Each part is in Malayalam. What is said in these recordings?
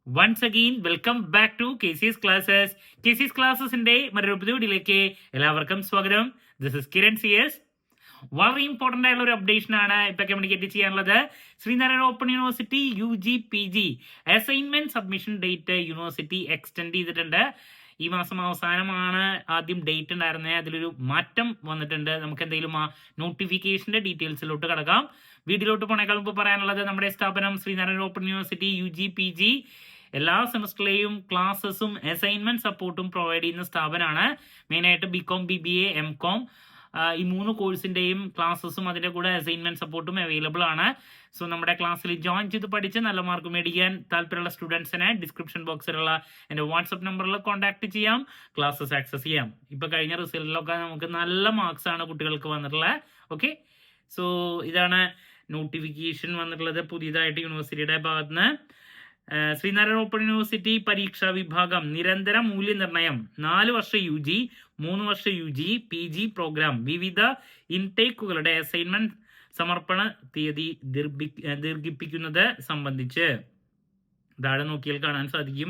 Once again welcome back to KCS classes. KCS ക്ലാസ്സസിന്റെ മറ്റൊരു പുതിയ വീഡിയോയിലേക്ക് എല്ലാവർക്കും സ്വാഗതം. This is Kiran CS. വളരെ ഇമ്പോർട്ടന്റ് ആയിട്ടുള്ള ഒരു അപ്ഡേഷൻ ആണ് ഇപ്പൊ കമ്മ്യൂണിക്കേറ്റ് ചെയ്യാനുള്ളത്. Sreenarayana Open University UG PG assignment submission date university extend ചെയ്തിട്ടുണ്ട്. ഈ മാസം അവസാനമാണ് ആദ്യം ഡേറ്റ് ഉണ്ടായിരുന്നത്. അതിലൊരു മാറ്റം വന്നിട്ടുണ്ട്. നമുക്ക് എന്തെങ്കിലും ആ നോട്ടിഫിക്കേഷന്റെ ഡീറ്റെയിൽസിലോട്ട് കിടക്കാം. വീഡിയോയിലോട്ട് പോണേക്കാൾ മുമ്പ് പറയാനുള്ളത്, നമ്മുടെ സ്ഥാപനം Sreenarayana Open University UG PG എല്ലാ സെമസ്റ്ററിലെയും ക്ലാസ്സസും അസൈൻമെന്റ് സപ്പോർട്ടും പ്രൊവൈഡ് ചെയ്യുന്ന സ്ഥാപനമാണ്. മെയിനായിട്ട് BCom BBA MCom ഈ 3 കോഴ്സിന്റെയും ക്ലാസ്സസും അതിന്റെ കൂടെ അസൈൻമെന്റ് സപ്പോർട്ടും അവൈലബിൾ ആണ്. സോ നമ്മുടെ ക്ലാസ്സിൽ ജോയിൻ ചെയ്ത് പഠിച്ച് നല്ല മാർക്ക് മേടിക്കാൻ താല്പര്യമുള്ള സ്റ്റുഡൻസിനെ ഡിസ്ക്രിപ്ഷൻ ബോക്സിലുള്ള എൻ്റെ വാട്സപ്പ് നമ്പറിൽ കോൺടാക്ട് ചെയ്യാം, ക്ലാസ്സസ് ആക്സസ് ചെയ്യാം. ഇപ്പൊ കഴിഞ്ഞ റിസൾട്ടിലൊക്കെ നമുക്ക് നല്ല മാർക്സ് ആണ് കുട്ടികൾക്ക് വന്നിട്ടുള്ളത്. ഓക്കെ, സോ ഇതാണ് നോട്ടിഫിക്കേഷൻ വന്നിട്ടുള്ളത് പുതിയതായിട്ട് യൂണിവേഴ്സിറ്റിയുടെ ഭാഗത്തുനിന്ന്. ശ്രീനാരായണ ഓപ്പൺ യൂണിവേഴ്സിറ്റി പരീക്ഷാ വിഭാഗം നിരന്തര മൂല്യനിർണ്ണയം 4 വർഷ UG 3 വർഷ UG PG പ്രോഗ്രാം വിവിധ ഇൻടേക്കുകളുടെ അസൈൻമെന്റ് സമർപ്പണ തീയതി ദീർഘിപ്പിക്കുന്നത് സംബന്ധിച്ച് താഴെ നോക്കിയാൽ കാണാൻ സാധിക്കും.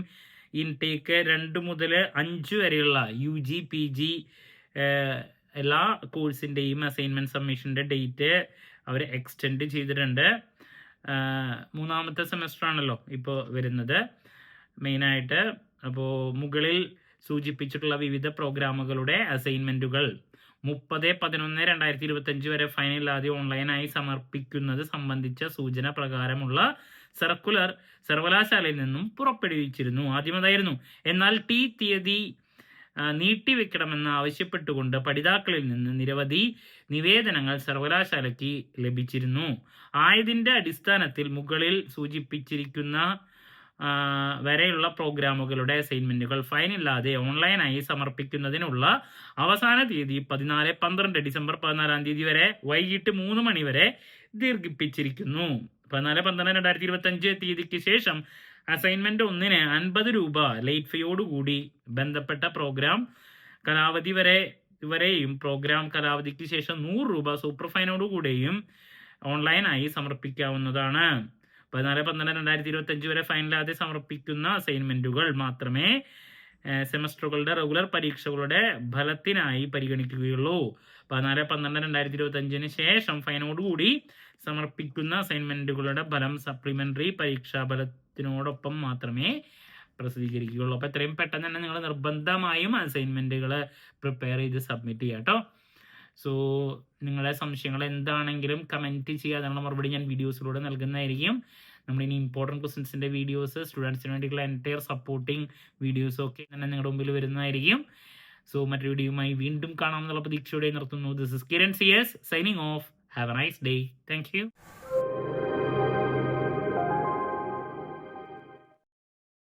ഇൻടേക്ക് 2 മുതൽ 5 വരെയുള്ള UG PG എല്ലാ കോഴ്സിൻ്റെയും അസൈൻമെന്റ് സബ്മിഷൻ്റെ ഡേറ്റ് അവർ എക്സ്റ്റെൻഡ് ചെയ്തിട്ടുണ്ട്. 3ാമത്തെ സെമസ്റ്റർ ആണല്ലോ ഇപ്പോൾ വരുന്നത് മെയിനായിട്ട്. അപ്പോൾ മുകളിൽ സൂചിപ്പിച്ചിട്ടുള്ള വിവിധ പ്രോഗ്രാമുകളുടെ അസൈൻമെൻറ്റുകൾ 30/11/2025 വരെ ഫൈനില്ലാതെ ഓൺലൈനായി സമർപ്പിക്കുന്നത് സംബന്ധിച്ച സൂചന പ്രകാരമുള്ള സർക്കുലർ സർവകലാശാലയിൽ നിന്നും പുറപ്പെടുവിച്ചിരുന്നു. ആദ്യമതായിരുന്നു. എന്നാൽ തീയതി നീട്ടിവെക്കണമെന്ന് ആവശ്യപ്പെട്ടുകൊണ്ട് പഠിതാക്കളിൽ നിന്ന് നിരവധി നിവേദനങ്ങൾ സർവകലാശാലയ്ക്ക് ലഭിച്ചിരുന്നു. ആയതിൻ്റെ അടിസ്ഥാനത്തിൽ മുകളിൽ സൂചിപ്പിച്ചിരിക്കുന്ന വരെയുള്ള പ്രോഗ്രാമുകളുടെ അസൈൻമെന്റുകൾ ഫൈനില്ലാതെ ഓൺലൈനായി സമർപ്പിക്കുന്നതിനുള്ള അവസാന തീയതി 14/12 ഡിസംബർ 14 തീയതി വരെ വൈകിട്ട് 3 മണി വരെ ദീർഘിപ്പിച്ചിരിക്കുന്നു. 14/12/2025 തീയതിക്ക് ശേഷം അസൈൻമെന്റ് 1-ന് 50 രൂപ ലേറ്റ് ഫീയോടുകൂടി ബന്ധപ്പെട്ട പ്രോഗ്രാം കാലാവധി വരെയും പ്രോഗ്രാം കാലാവധിക്ക് ശേഷം 100 രൂപ സൂപ്പർ ഫൈനോടുകൂടിയും ഓൺലൈനായി സമർപ്പിക്കാവുന്നതാണ്. 14/12/2025 വരെ ഫൈനില്ലാതെ സമർപ്പിക്കുന്ന അസൈൻമെന്റുകൾ മാത്രമേ സെമസ്റ്ററുകളുടെ റെഗുലർ പരീക്ഷകളുടെ ഫലത്തിനായി പരിഗണിക്കുകയുള്ളൂ. 14/12/2025 ശേഷം ഫൈനോടുകൂടി സമർപ്പിക്കുന്ന അസൈൻമെന്റുകളുടെ ഫലം സപ്ലിമെന്ററി പരീക്ഷാ ഫലത്തിനോടൊപ്പം മാത്രമേ പ്രസിദ്ധീകരിക്കുകയുള്ളൂ. അപ്പോൾ എത്രയും പെട്ടെന്ന് തന്നെ നിങ്ങൾ നിർബന്ധമായും അസൈൻമെന്റുകൾ പ്രിപ്പയർ ചെയ്ത് സബ്മിറ്റ് ചെയ്യാം കേട്ടോ. സോ നിങ്ങളുടെ സംശയങ്ങൾ എന്താണെങ്കിലും കമൻറ്റ് ചെയ്യുക. അതിനുള്ള മറുപടി ഞാൻ വീഡിയോസിലൂടെ നൽകുന്നതായിരിക്കും. നമ്മുടെ ഇനി ഇമ്പോർട്ടൻറ്റ് ക്വസ്റ്റ്യൻസിൻ്റെ വീഡിയോസ്, സ്റ്റുഡൻസിന് വേണ്ടിയിട്ടുള്ള എൻറ്റയർ സപ്പോർട്ടിങ് വീഡിയോസും ഒക്കെ തന്നെ നിങ്ങളുടെ മുമ്പിൽ വരുന്നതായിരിക്കും. സോ മറ്റൊരു വീഡിയോയുമായി വീണ്ടും കാണാമെന്നുള്ള പ്രതീക്ഷയോടെ നിർത്തുന്നു. This is Kiran CS signing off. Have a nice day. Thank U.